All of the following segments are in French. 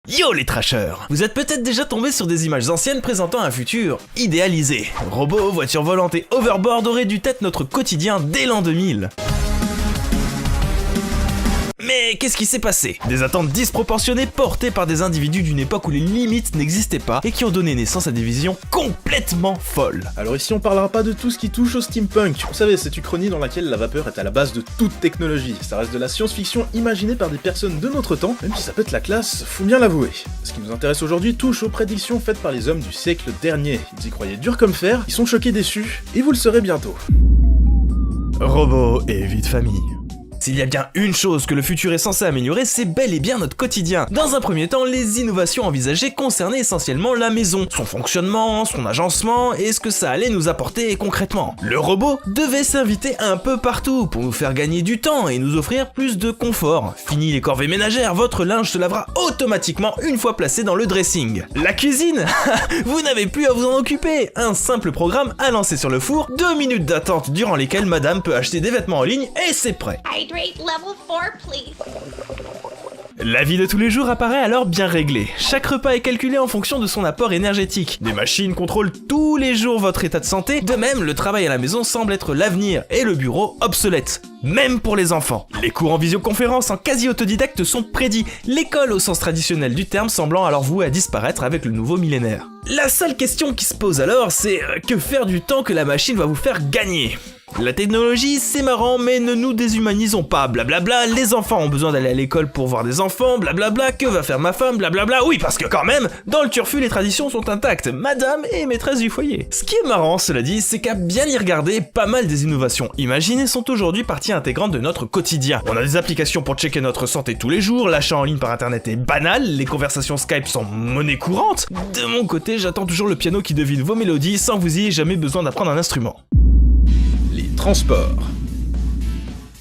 Yo les trashers! Vous êtes peut-être déjà tombés sur des images anciennes présentant un futur idéalisé. Robots, voitures volantes et overboard auraient dû être notre quotidien dès l'an 2000. Mais qu'est-ce qui s'est passé? Des attentes disproportionnées portées par des individus d'une époque où les limites n'existaient pas et qui ont donné naissance à des visions complètement folles. Alors ici on parlera pas de tout ce qui touche au steampunk. Vous savez, cette uchronie dans laquelle la vapeur est à la base de toute technologie. Ça reste de la science-fiction imaginée par des personnes de notre temps, même si ça peut être la classe, faut bien l'avouer. Ce qui nous intéresse aujourd'hui touche aux prédictions faites par les hommes du siècle dernier. Ils y croyaient dur comme fer, ils sont choqués déçus, et vous le serez bientôt. Robots et vie de famille. S'il y a bien une chose que le futur est censé améliorer, c'est bel et bien notre quotidien. Dans un premier temps, les innovations envisagées concernaient essentiellement la maison, son fonctionnement, son agencement et ce que ça allait nous apporter concrètement. Le robot devait s'inviter un peu partout pour nous faire gagner du temps et nous offrir plus de confort. Fini les corvées ménagères, votre linge se lavera automatiquement une fois placé dans le dressing. La cuisine, vous n'avez plus à vous en occuper. Un simple programme à lancer sur le four, 2 minutes d'attente durant lesquelles madame peut acheter des vêtements en ligne et c'est prêt. Level 4, please. La vie de tous les jours apparaît alors bien réglée. Chaque repas est calculé en fonction de son apport énergétique. Des machines contrôlent tous les jours votre état de santé. De même, le travail à la maison semble être l'avenir et le bureau obsolète. Même pour les enfants. Les cours en visioconférence en quasi-autodidacte sont prédits. L'école au sens traditionnel du terme semblant alors vouée à disparaître avec le nouveau millénaire. La seule question qui se pose alors, c'est que faire du temps que la machine va vous faire gagner? La technologie, c'est marrant, mais ne nous déshumanisons pas, blablabla, les enfants ont besoin d'aller à l'école pour voir des enfants, blablabla, que va faire ma femme, blablabla, oui, parce que quand même, dans le turfu, les traditions sont intactes, madame est maîtresse du foyer. Ce qui est marrant, cela dit, c'est qu'à bien y regarder, pas mal des innovations imaginées sont aujourd'hui partie intégrante de notre quotidien. On a des applications pour checker notre santé tous les jours, l'achat en ligne par internet est banal, les conversations Skype sont monnaie courante. De mon côté, j'attends toujours le piano qui devine vos mélodies sans vous y ayez jamais besoin d'apprendre un instrument. Les transports.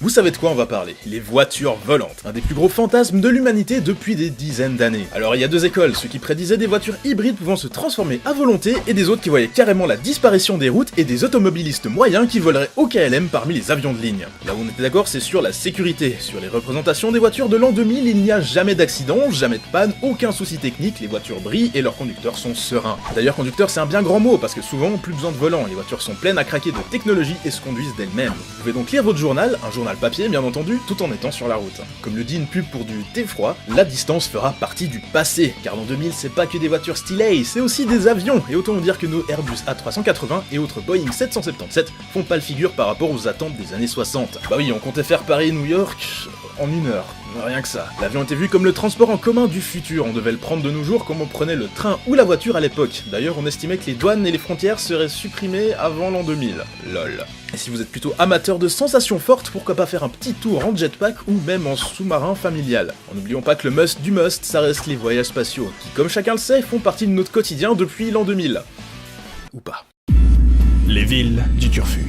Vous savez de quoi on va parler? Les voitures volantes, un des plus gros fantasmes de l'humanité depuis des dizaines d'années. Alors il y a deux écoles, ceux qui prédisaient des voitures hybrides pouvant se transformer à volonté, et des autres qui voyaient carrément la disparition des routes et des automobilistes moyens qui voleraient au KLM parmi les avions de ligne. Là où on était d'accord, c'est sur la sécurité. Sur les représentations des voitures de l'an 2000, il n'y a jamais d'accident, jamais de panne, aucun souci technique, les voitures brillent et leurs conducteurs sont sereins. D'ailleurs conducteur c'est un bien grand mot, parce que souvent plus besoin de volant, les voitures sont pleines à craquer de technologie et se conduisent d'elles-mêmes. Vous pouvez donc lire votre journal, un journal papier bien entendu, tout en étant sur la route. Comme le dit une pub pour du thé froid, la distance fera partie du passé, car l'an 2000 c'est pas que des voitures stylées, c'est aussi des avions, et autant dire que nos Airbus A380 et autres Boeing 777 font pas le figure par rapport aux attentes des années 60. Bah oui, on comptait faire Paris-New York en 1 heure. Rien que ça. L'avion était vu comme le transport en commun du futur, on devait le prendre de nos jours comme on prenait le train ou la voiture à l'époque. D'ailleurs, on estimait que les douanes et les frontières seraient supprimées avant l'an 2000. Lol. Et si vous êtes plutôt amateur de sensations fortes, pourquoi pas faire un petit tour en jetpack ou même en sous-marin familial. En n'oublions pas que le must du must, ça reste les voyages spatiaux, qui comme chacun le sait, font partie de notre quotidien depuis l'an 2000. Ou pas. Les villes du turfu.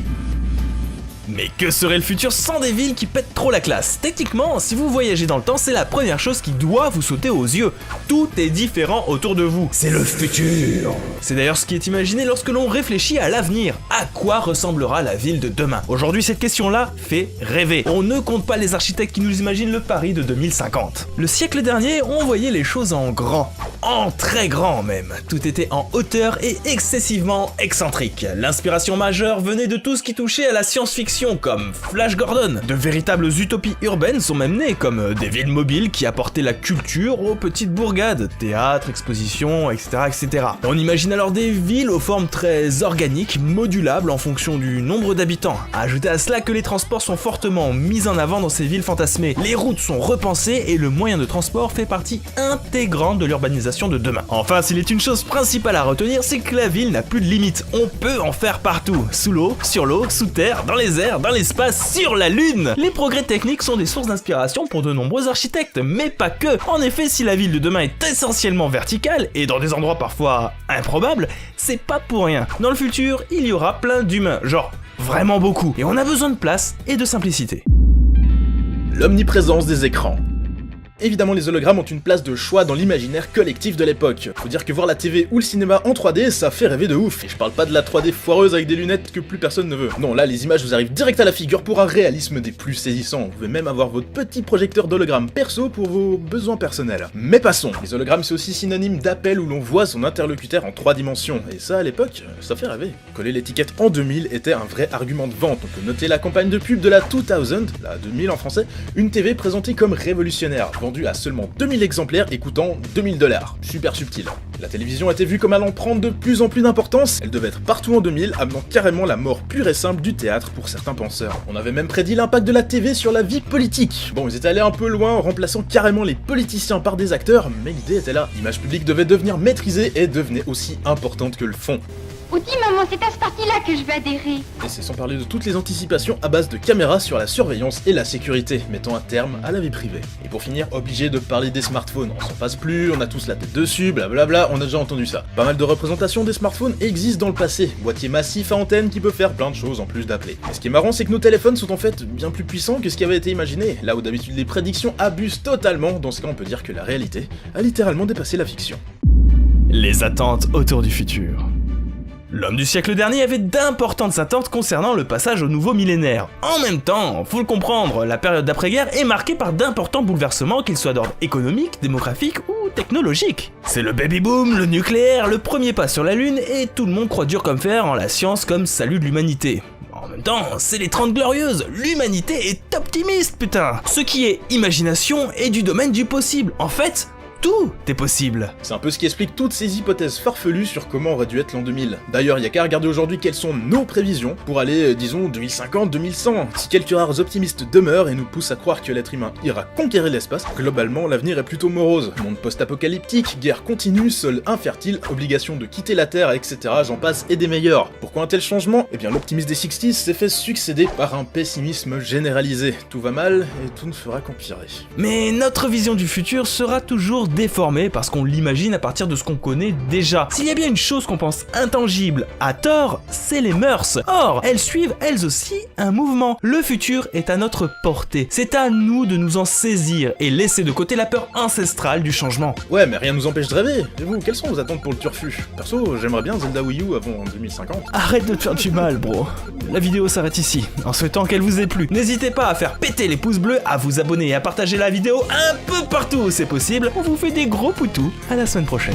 Mais que serait le futur sans des villes qui pètent trop la classe? Techniquement, si vous voyagez dans le temps, c'est la première chose qui doit vous sauter aux yeux. Tout est différent autour de vous. C'est le futur. C'est d'ailleurs ce qui est imaginé lorsque l'on réfléchit à l'avenir. À quoi ressemblera la ville de demain? Aujourd'hui, cette question-là fait rêver. On ne compte pas les architectes qui nous imaginent le Paris de 2050. Le siècle dernier, on voyait les choses en grand. En très grand même. Tout était en hauteur et excessivement excentrique. L'inspiration majeure venait de tout ce qui touchait à la science-fiction, comme Flash Gordon. De véritables utopies urbaines sont même nées, comme des villes mobiles qui apportaient la culture aux petites bourgades, théâtres, expositions, etc., etc. On imagine alors des villes aux formes très organiques, modulables en fonction du nombre d'habitants. Ajoutez à cela que les transports sont fortement mis en avant dans ces villes fantasmées. Les routes sont repensées et le moyen de transport fait partie intégrante de l'urbanisation de demain. Enfin, s'il est une chose principale à retenir, c'est que la ville n'a plus de limite. On peut en faire partout. Sous l'eau, sur l'eau, sous terre, dans les airs, dans l'espace, sur la lune. Les progrès techniques sont des sources d'inspiration pour de nombreux architectes, mais pas que. En effet, si la ville de demain est essentiellement verticale, et dans des endroits parfois improbables, c'est pas pour rien. Dans le futur, il y aura plein d'humains, genre vraiment beaucoup, et on a besoin de place et de simplicité. L'omniprésence des écrans. Évidemment, les hologrammes ont une place de choix dans l'imaginaire collectif de l'époque. Faut dire que voir la TV ou le cinéma en 3D, ça fait rêver de ouf. Et je parle pas de la 3D foireuse avec des lunettes que plus personne ne veut. Non, là, les images vous arrivent direct à la figure pour un réalisme des plus saisissants. Vous pouvez même avoir votre petit projecteur d'hologramme perso pour vos besoins personnels. Mais passons. Les hologrammes, c'est aussi synonyme d'appel où l'on voit son interlocuteur en 3 dimensions. Et ça, à l'époque, ça fait rêver. Coller l'étiquette en 2000 était un vrai argument de vente. On peut noter la campagne de pub de la 2000, la 2000 en français, une TV présentée comme révolutionnaire, vendue à seulement 2000 exemplaires et coûtant $2000. Super subtil. La télévision était vue comme allant prendre de plus en plus d'importance, elle devait être partout en 2000, amenant carrément la mort pure et simple du théâtre pour certains penseurs. On avait même prédit l'impact de la TV sur la vie politique. Bon, ils étaient allés un peu loin en remplaçant carrément les politiciens par des acteurs, mais l'idée était là. L'image publique devait devenir maîtrisée et devenait aussi importante que le fond. Oh dis maman, c'est à ce parti-là que je vais adhérer. Et c'est sans parler de toutes les anticipations à base de caméras sur la surveillance et la sécurité, mettant un terme à la vie privée. Et pour finir, obligé de parler des smartphones, on s'en passe plus, on a tous la tête dessus, blablabla, on a déjà entendu ça. Pas mal de représentations des smartphones existent dans le passé, boîtier massif à antenne qui peut faire plein de choses en plus d'appeler. Et ce qui est marrant, c'est que nos téléphones sont en fait bien plus puissants que ce qui avait été imaginé, là où d'habitude les prédictions abusent totalement, dans ce cas on peut dire que la réalité a littéralement dépassé la fiction. Les attentes autour du futur. L'homme du siècle dernier avait d'importantes attentes concernant le passage au nouveau millénaire. En même temps, faut le comprendre, la période d'après-guerre est marquée par d'importants bouleversements, qu'ils soient d'ordre économique, démographique ou technologique. C'est le baby-boom, le nucléaire, le premier pas sur la Lune, et tout le monde croit dur comme fer en la science comme salut de l'humanité. En même temps, c'est les 30 glorieuses, l'humanité est optimiste, putain. Ce qui est imagination est du domaine du possible. En fait, tout est possible. C'est un peu ce qui explique toutes ces hypothèses farfelues sur comment aurait dû être l'an 2000. D'ailleurs, il y a qu'à regarder aujourd'hui quelles sont nos prévisions pour aller, disons, 2050, 2100. Si quelques rares optimistes demeurent et nous poussent à croire que l'être humain ira conquérir l'espace, globalement, l'avenir est plutôt morose. Monde post-apocalyptique, guerre continue, sol infertile, obligation de quitter la Terre, etc. J'en passe et des meilleurs. Pourquoi un tel changement ? Eh bien, l'optimisme des 60s s'est fait succéder par un pessimisme généralisé. Tout va mal et tout ne fera qu'empirer. Mais notre vision du futur sera toujours déformée parce qu'on l'imagine à partir de ce qu'on connaît déjà. S'il y a bien une chose qu'on pense intangible à tort, c'est les mœurs. Or, elles suivent elles aussi un mouvement. Le futur est à notre portée. C'est à nous de nous en saisir et laisser de côté la peur ancestrale du changement. Ouais, mais rien nous empêche de rêver. Et vous, quelles sont vos attentes pour le turfu ? Perso, j'aimerais bien Zelda Wii U avant 2050. Arrête de te faire du mal, bro. La vidéo s'arrête ici, en souhaitant qu'elle vous ait plu. N'hésitez pas à faire péter les pouces bleus, à vous abonner et à partager la vidéo un peu partout où c'est possible. On vous fait des gros poutous. À la semaine prochaine.